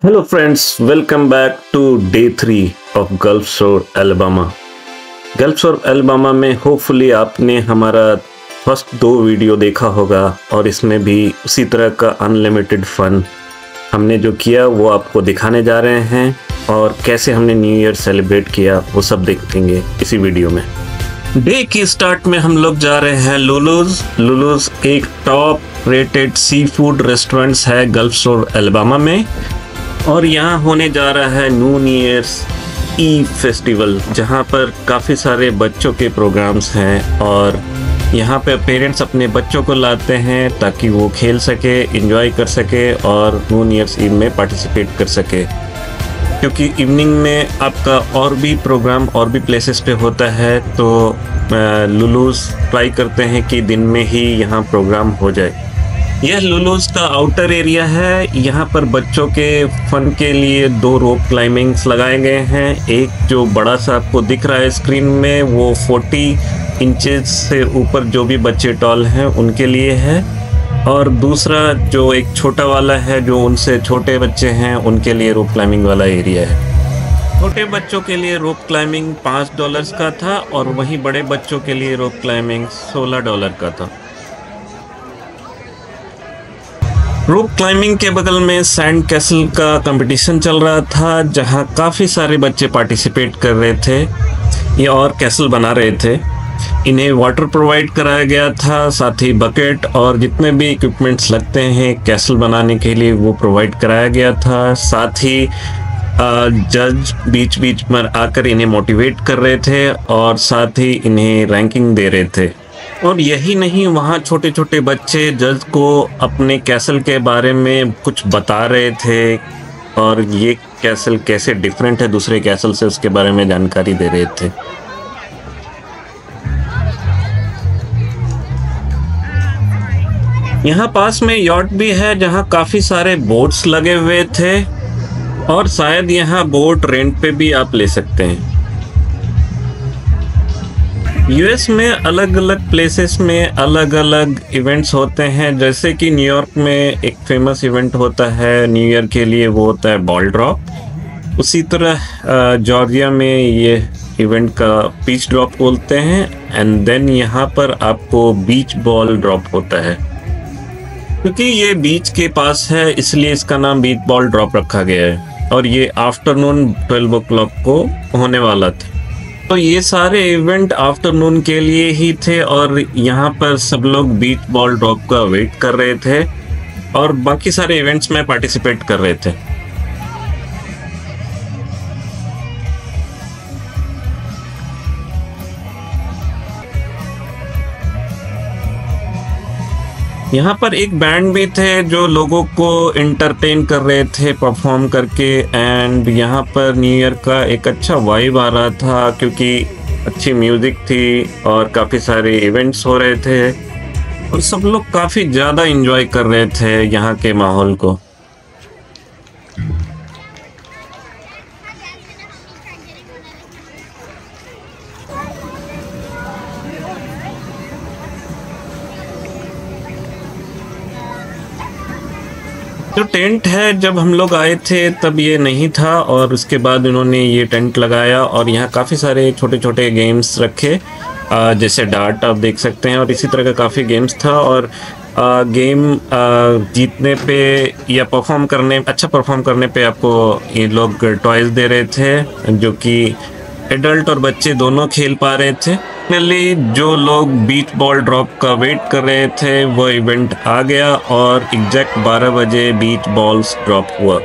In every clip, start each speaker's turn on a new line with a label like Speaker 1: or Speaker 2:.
Speaker 1: Hello friends, welcome back to day 3 of Gulf Shore, Alabama. Gulf शोर Alabama में hopefully आपने हमारा first 2 video देखा होगा और इसमें भी उसी तरह का अनलिमिटेड फन हमने जो किया वो आपको दिखाने जा रहे हैं और कैसे हमने न्यू ईयर सेलिब्रेट किया वो सब देखेंगे इसी वीडियो में। डे की स्टार्ट में हम लोग जा रहे हैं लुलूज एक top rated sea food restaurants है गल्फ शोर एल्बामा में और यहाँ होने जा रहा है न्यू ईयर्स ईव फेस्टिवल जहाँ पर काफ़ी सारे बच्चों के प्रोग्राम्स हैं और यहाँ पे पेरेंट्स अपने बच्चों को लाते हैं ताकि वो खेल सके, एंजॉय कर सके और न्यू ईयर्स ईव में पार्टिसिपेट कर सके, क्योंकि इवनिंग में आपका और भी प्रोग्राम और भी प्लेसेस पे होता है। तो लुलूज ट्राई करते हैं कि दिन में ही यहाँ प्रोग्राम हो जाए। यह लुलूज का आउटर एरिया है। यहाँ पर बच्चों के फन के लिए 2 रोप क्लाइंबिंग्स लगाए गए हैं। एक जो बड़ा सा आपको दिख रहा है स्क्रीन में वो 40 इंचेस से ऊपर जो भी बच्चे टॉल हैं उनके लिए है और दूसरा जो एक छोटा वाला है जो उनसे छोटे बच्चे हैं उनके लिए रोप क्लाइंबिंग वाला एरिया है। छोटे बच्चों के लिए रोप क्लाइंबिंग $5 का था और वहीं बड़े बच्चों के लिए रोप क्लाइंबिंग $16 का था। रोप क्लाइंबिंग के बगल में सैंड कैसल का कंपटीशन चल रहा था जहां काफ़ी सारे बच्चे पार्टिसिपेट कर रहे थे ये और कैसल बना रहे थे। इन्हें वाटर प्रोवाइड कराया गया था, साथ ही बकेट और जितने भी इक्विपमेंट्स लगते हैं कैसल बनाने के लिए वो प्रोवाइड कराया गया था। साथ ही जज बीच बीच में आकर इन्हें मोटिवेट कर रहे थे और साथ ही इन्हें रैंकिंग दे रहे थे। और यही नहीं, वहाँ छोटे छोटे बच्चे जज को अपने कैसल के बारे में कुछ बता रहे थे और ये कैसल कैसे डिफरेंट है दूसरे कैसल से उसके बारे में जानकारी दे रहे थे। यहाँ पास में यॉट भी है जहाँ काफ़ी सारे बोट्स लगे हुए थे और शायद यहाँ बोट रेंट पे भी आप ले सकते हैं। यूएस में अलग अलग प्लेसेस में अलग अलग इवेंट्स होते हैं, जैसे कि न्यूयॉर्क में एक फेमस इवेंट होता है न्यू ईयर के लिए, वो होता है बॉल ड्रॉप। उसी तरह जॉर्जिया में ये इवेंट का पीच ड्रॉप बोलते हैं एंड देन यहाँ पर आपको बीच बॉल ड्रॉप होता है। क्योंकि ये बीच के पास है इसलिए इसका नाम बीच बॉल ड्रॉप रखा गया है और ये आफ्टरनून 12 o'clock को होने वाला था। तो ये सारे इवेंट आफ्टरनून के लिए ही थे और यहाँ पर सब लोग बीच बॉल ड्रॉप का वेट कर रहे थे और बाकी सारे इवेंट्स में पार्टिसिपेट कर रहे थे। यहाँ पर एक बैंड भी थे जो लोगों को एंटरटेन कर रहे थे परफॉर्म करके एंड यहाँ पर न्यू ईयर का एक अच्छा वाइब आ रहा था क्योंकि अच्छी म्यूज़िक थी और काफ़ी सारे इवेंट्स हो रहे थे और सब लोग काफ़ी ज़्यादा एंजॉय कर रहे थे यहाँ के माहौल को। जो टेंट है जब हम लोग आए थे तब ये नहीं था और उसके बाद उन्होंने ये टेंट लगाया और यहाँ काफ़ी सारे छोटे छोटे गेम्स रखे, जैसे डार्ट आप देख सकते हैं और इसी तरह का काफ़ी गेम्स था। और गेम जीतने पे या अच्छा परफॉर्म करने पे आपको ये लोग टॉयज़ दे रहे थे जो कि एडल्ट और बच्चे दोनों खेल पा रहे थे। फाइनली जो लोग बीच बॉल ड्रॉप का वेट कर रहे थे वो इवेंट आ गया और एग्जैक्ट 12 बजे बीच बॉल्स ड्रॉप हुआ।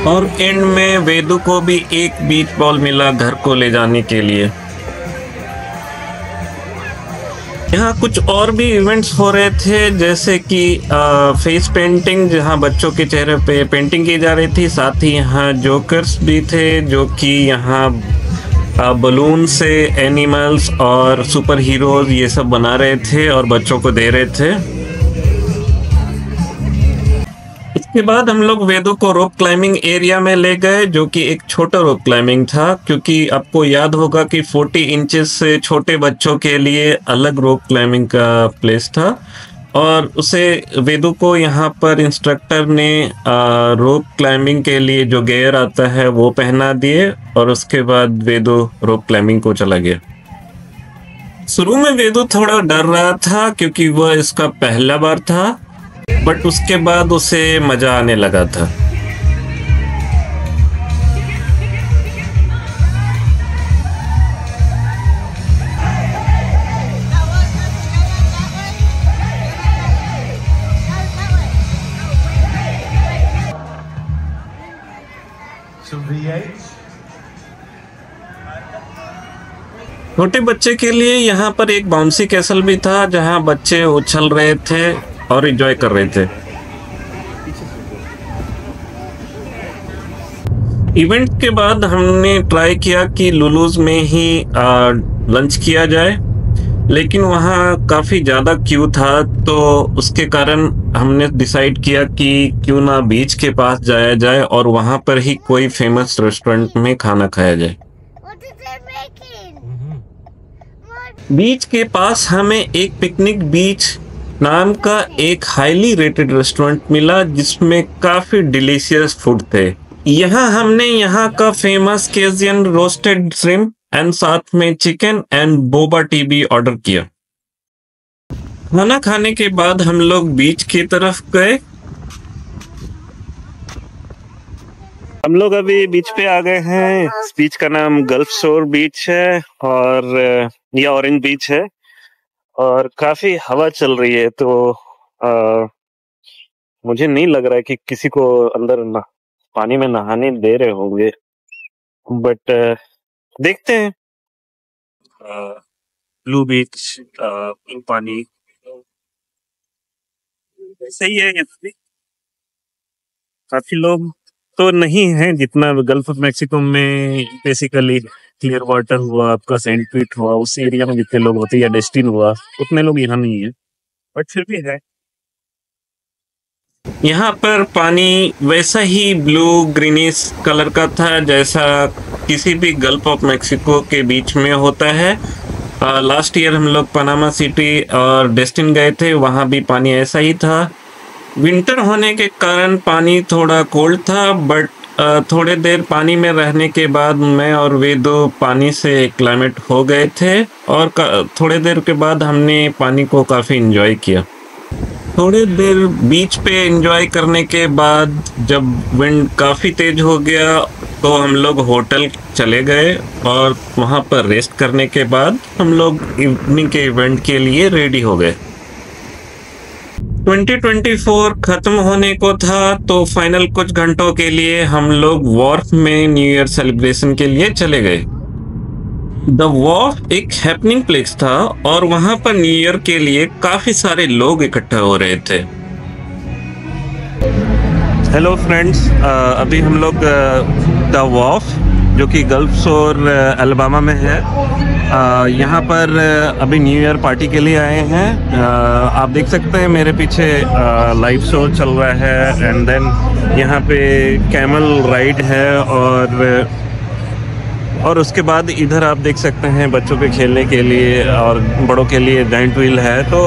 Speaker 1: और एंड में वेदू को भी एक बीच बॉल मिला घर को ले जाने के लिए। यहाँ कुछ और भी इवेंट्स हो रहे थे, जैसे कि फेस पेंटिंग जहाँ बच्चों के चेहरे पे पेंटिंग की जा रही थी। साथ ही यहाँ जोकर्स भी थे जो कि यहाँ बलून से एनिमल्स और सुपर हीरोज ये सब बना रहे थे और बच्चों को दे रहे थे। उसके बाद हम लोग वेदू को रोप क्लाइंबिंग एरिया में ले गए, जो कि एक छोटा रोप क्लाइंबिंग था, क्योंकि आपको याद होगा कि 40 इंचेस से छोटे बच्चों के लिए अलग रोप क्लाइंबिंग का प्लेस था। और उसे वेदू को यहाँ पर इंस्ट्रक्टर ने रोप क्लाइंबिंग के लिए जो गियर आता है वो पहना दिए, और उसके बाद वेदू रोप क्लाइंबिंग को चला गया। शुरू में वेदू थोड़ा डर रहा था क्योंकि वह इसका पहला बार था, बट उसके बाद उसे मजा आने लगा था। छोटे बच्चे के लिए यहाँ पर एक बाउंसी कैसल भी था, जहाँ बच्चे उछल रहे थे और एंजॉय कर रहे थे। इवेंट के बाद हमने ट्राई किया कि लुलूज में ही लंच किया जाए, लेकिन वहाँ काफ़ी ज़्यादा क्यू था, तो उसके कारण हमने डिसाइड किया कि क्यों ना बीच के पास जाया जाए और वहाँ पर ही कोई फेमस रेस्टोरेंट में खाना खाया जाए। बीच के पास हमें एक पिकनिक बीच नाम का एक हाईली रेटेड रेस्टोरेंट मिला, जिसमें काफ़ी डिलीशियस फूड थे। यहाँ हमने यहाँ का फेमस केजियन रोस्टेड श्रिम्प एंड साथ में चिकन एंड बोबा टी भी ऑर्डर किया। खाना खाने के बाद हम लोग बीच की तरफ गए। हम लोग अभी बीच पे आ गए हैं। इस बीच का नाम गल्फ शोर बीच है और ये ऑरेंज बीच है, और काफी हवा चल रही है, तो मुझे नहीं लग रहा है कि किसी को अंदर पानी में नहाने दे रहे होंगे, बट देखते हैं। ब्लू बीच, पिंक पानी, सही है। ये काफी लोग तो नहीं है जितना गल्फ ऑफ मैक्सिको में बेसिकली क्लियर वाटर हुआ, आपका सेंट पीट हुआ, उस एरिया में जितने लोग होते हैं, या डेस्टिन हुआ, उतने लोग यहाँ नहीं है, बट फिर भी है। यहाँ पर पानी वैसा ही ब्लू ग्रीनिश कलर का था जैसा किसी भी गल्फ ऑफ मैक्सिको के बीच में होता है। लास्ट ईयर हम लोग पनामा सिटी और डेस्टिन गए थे, वहाँ भी पानी ऐसा ही था। विंटर होने के कारण पानी थोड़ा कोल्ड था, बट थोड़े देर पानी में रहने के बाद मैं और वेदू पानी से क्लाइमेट हो गए थे, और थोड़े देर के बाद हमने पानी को काफ़ी एंजॉय किया। थोड़े देर बीच पे एंजॉय करने के बाद जब विंड काफ़ी तेज हो गया तो हम लोग होटल चले गए, और वहाँ पर रेस्ट करने के बाद हम लोग इवनिंग के इवेंट के लिए रेडी हो गए। 2024 खत्म होने को था, तो फाइनल कुछ घंटों के लिए हम लोग वॉर्फ में न्यू ईयर सेलिब्रेशन के लिए चले गए। द वॉर्फ एक हैपनिंग प्लेस था, और वहां पर न्यू ईयर के लिए काफी सारे लोग इकट्ठा हो रहे थे। हेलो फ्रेंड्स, अभी हम लोग द वॉर्फ, जो कि गल्फ शोर अल्बामा में है, यहाँ पर अभी न्यू ईयर पार्टी के लिए आए हैं। आप देख सकते हैं मेरे पीछे लाइव शो चल रहा है, एंड देन यहाँ पे कैमल राइड है, और उसके बाद इधर आप देख सकते हैं बच्चों के खेलने के लिए और बड़ों के लिए जाइंट व्हील है। तो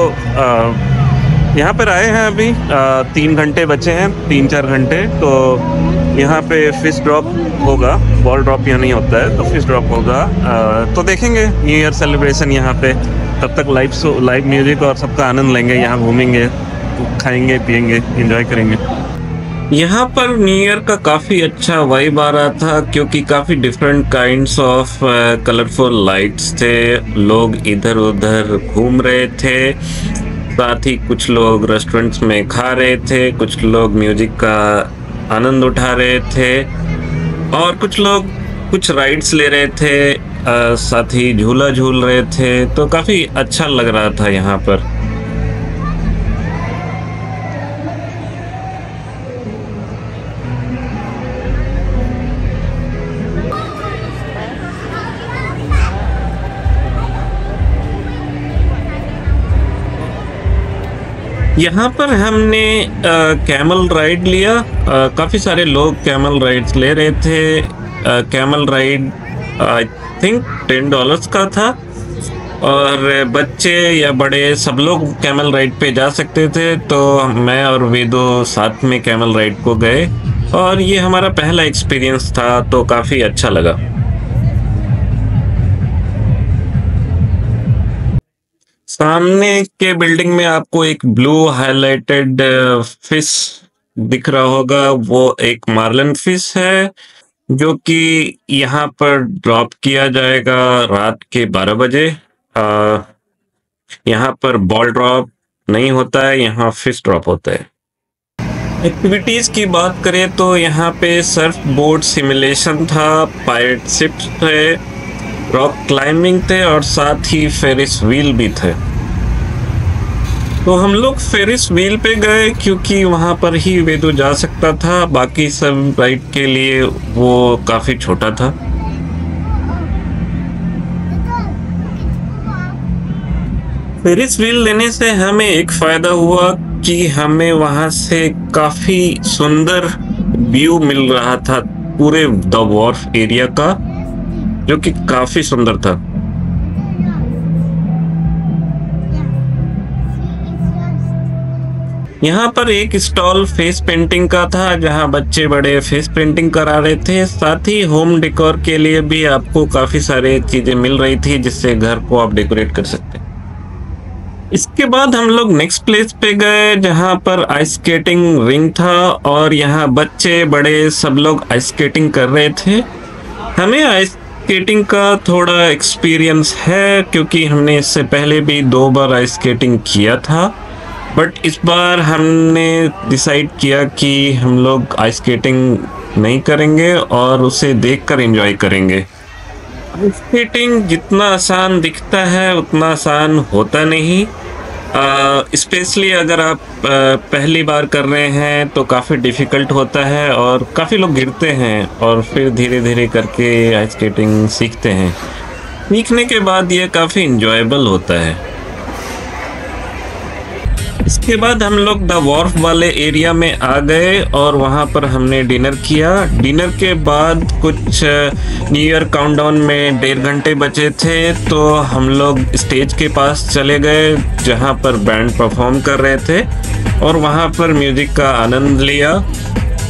Speaker 1: यहाँ पर आए हैं अभी 3 घंटे बचे हैं, 3-4 घंटे। तो यहाँ पे फिश ड्रॉप होगा, बॉल ड्रॉप यहाँ नहीं होता है, तो फिश ड्रॉप होगा। तो देखेंगे न्यू ईयर सेलिब्रेशन यहाँ पे। तब तक लाइव म्यूजिक और सबका आनंद लेंगे, यहाँ घूमेंगे, खाएंगे, पिएंगे, एंजॉय करेंगे। यहाँ पर न्यू ईयर का काफ़ी अच्छा वाइब आ रहा था, क्योंकि काफ़ी different kinds of colourful lights थे। लोग इधर उधर घूम रहे थे, साथ ही कुछ लोग रेस्टोरेंट्स में खा रहे थे, कुछ लोग म्यूजिक का आनंद उठा रहे थे, और कुछ लोग कुछ राइड्स ले रहे थे, साथ ही झूला झूल रहे थे। तो काफ़ी अच्छा लग रहा था यहाँ पर। यहाँ पर हमने कैमल राइड लिया। काफ़ी सारे लोग कैमल राइड्स ले रहे थे। कैमल राइड आई थिंक $10 का था और बच्चे या बड़े सब लोग कैमल राइड पे जा सकते थे। तो मैं और वेदो साथ में कैमल राइड को गए और ये हमारा पहला एक्सपीरियंस था, तो काफ़ी अच्छा लगा। सामने के बिल्डिंग में आपको एक ब्लू हाइलाइटेड फिश दिख रहा होगा, वो एक मार्लिन फिश है जो कि यहाँ पर ड्रॉप किया जाएगा रात के 12 बजे। यहाँ पर बॉल ड्रॉप नहीं होता है, यहाँ फिश ड्रॉप होता है। एक्टिविटीज की बात करें तो यहाँ पे सर्फ बोर्ड सिमुलेशन था, पायरेट शिप्स थे, रॉक क्लाइंबिंग थे और साथ ही फेरिस व्हील भी थे। तो हम लोग फेरिस व्हील पे गए क्योंकि वहाँ पर ही वेदो जा सकता था, बाकी सब राइड के लिए वो काफ़ी छोटा था। फेरिस व्हील लेने से हमें एक फ़ायदा हुआ कि हमें वहाँ से काफ़ी सुंदर व्यू मिल रहा था पूरे द वॉर्फ एरिया का, जो कि काफ़ी सुंदर था। यहाँ पर एक स्टॉल फेस पेंटिंग का था जहाँ बच्चे बड़े फेस पेंटिंग करा रहे थे। साथ ही होम डेकोर के लिए भी आपको काफ़ी सारे चीज़ें मिल रही थी जिससे घर को आप डेकोरेट कर सकते हैं। इसके बाद हम लोग नेक्स्ट प्लेस पे गए जहाँ पर आइस स्केटिंग रिंग था और यहाँ बच्चे बड़े सब लोग आइस स्केटिंग कर रहे थे। हमें आइस स्केटिंग का थोड़ा एक्सपीरियंस है क्योंकि हमने इससे पहले भी 2 बार आइस स्केटिंग किया था, बट इस बार हमने डिसाइड किया कि हम लोग आइस स्केटिंग नहीं करेंगे और उसे देखकर एंजॉय करेंगे। आइस स्केटिंग जितना आसान दिखता है उतना आसान होता नहीं। स्पेशली अगर आप पहली बार कर रहे हैं तो काफ़ी डिफ़िकल्ट होता है और काफ़ी लोग गिरते हैं और फिर धीरे धीरे करके आइस स्केटिंग सीखते हैं। सीखने के बाद ये काफ़ी इंजॉयबल होता है। इसके बाद हम लोग द वॉर्फ वाले एरिया में आ गए और वहाँ पर हमने डिनर किया। डिनर के बाद कुछ न्यू ईयर काउंटडाउन में 1.5 घंटे बचे थे, तो हम लोग स्टेज के पास चले गए जहाँ पर बैंड परफॉर्म कर रहे थे और वहाँ पर म्यूजिक का आनंद लिया।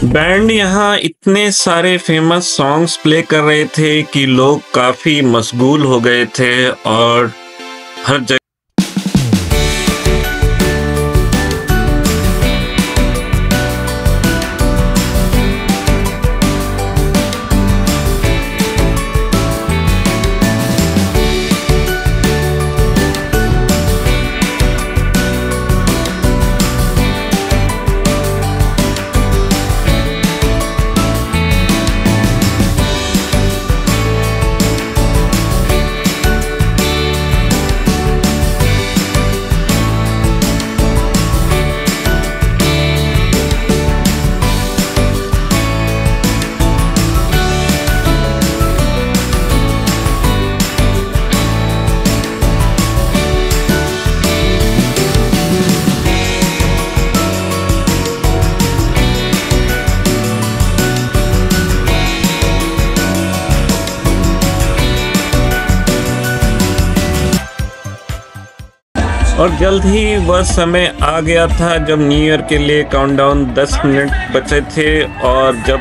Speaker 1: बैंड यहाँ इतने सारे फेमस सॉन्ग्स प्ले कर रहे थे कि लोग काफ़ी मशगूल हो गए थे और हर जगह और जल्द ही वह समय आ गया था जब न्यू ईयर के लिए काउंटडाउन 10 मिनट बचे थे और जब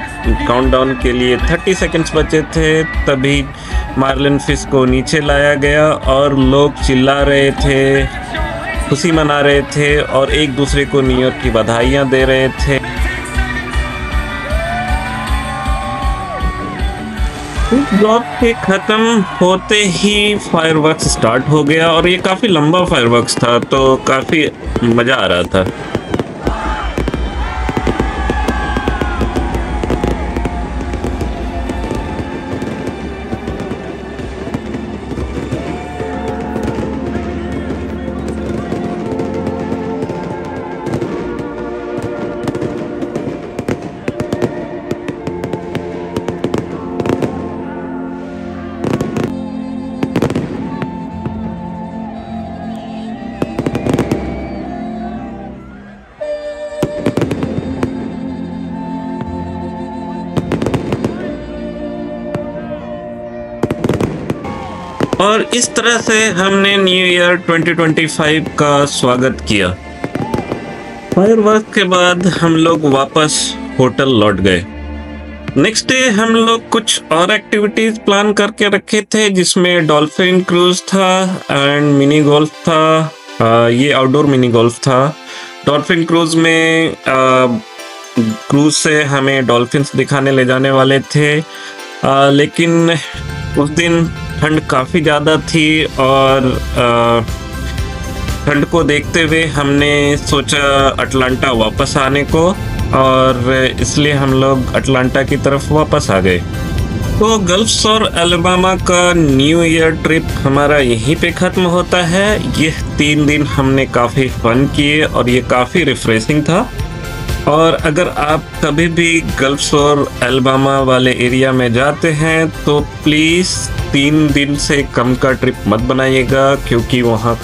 Speaker 1: काउंटडाउन के लिए 30 सेकंड्स बचे थे तभी मार्लिन फिश को नीचे लाया गया और लोग चिल्ला रहे थे, खुशी मना रहे थे और एक दूसरे को न्यू ईयर की बधाइयाँ दे रहे थे। ड्रॉप के ख़त्म होते ही फायरवर्क्स स्टार्ट हो गया और ये काफ़ी लंबा फायरवर्क्स था तो काफ़ी मज़ा आ रहा था। और इस तरह से हमने न्यू ईयर 2025 का स्वागत किया। फायरवर्क के बाद हम लोग वापस होटल लौट गए। नेक्स्ट डे हम लोग कुछ और एक्टिविटीज प्लान करके रखे थे, जिसमें डॉल्फिन क्रूज था एंड मिनी गोल्फ था। ये आउटडोर मिनी गोल्फ था। डॉल्फिन क्रूज में क्रूज से हमें डॉल्फिन्स दिखाने ले जाने वाले थे, लेकिन उस दिन ठंड काफ़ी ज़्यादा थी और ठंड को देखते हुए हमने सोचा अटलांटा वापस आने को, और इसलिए हम लोग अटलांटा की तरफ वापस आ गए। तो गल्फ शोर एल्बामा का न्यू ईयर ट्रिप हमारा यहीं पे ख़त्म होता है। ये 3 दिन हमने काफ़ी फन किए और ये काफ़ी रिफ्रेशिंग था। और अगर आप कभी भी गल्फ शोर एल्बामा वाले एरिया में जाते हैं तो प्लीज़ 3 दिन से कम का ट्रिप मत बनाइएगा, क्योंकि वहाँ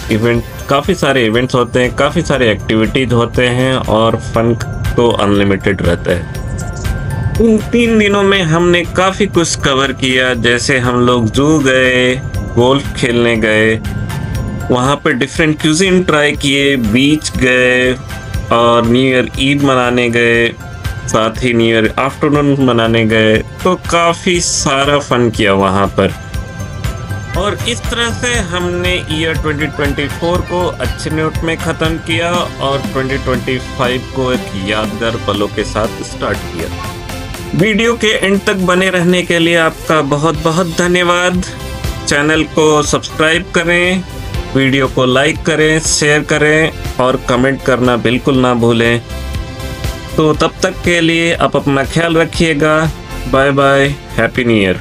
Speaker 1: काफ़ी सारे इवेंट्स होते हैं, काफ़ी सारे एक्टिविटीज़ होते हैं और फन तो अनलिमिटेड रहता है। इन 3 दिनों में हमने काफ़ी कुछ कवर किया, जैसे हम लोग जू गए, गोल्फ खेलने गए, वहाँ पे डिफरेंट क्यूजिन ट्राई किए, बीच गए और न्यू ईयर ईव मनाने गए, साथ ही न्यू ईयर आफ्टरनून मनाने गए। तो काफ़ी सारा फन किया वहाँ पर। और इस तरह से हमने ईयर 2024 को अच्छे नोट में ख़त्म किया और 2025 को एक यादगार पलों के साथ स्टार्ट किया। वीडियो के एंड तक बने रहने के लिए आपका बहुत बहुत धन्यवाद। चैनल को सब्सक्राइब करें, वीडियो को लाइक करें, शेयर करें और कमेंट करना बिल्कुल ना भूलें। तो तब तक के लिए आप अपना ख्याल रखिएगा। Bye bye, happy new year.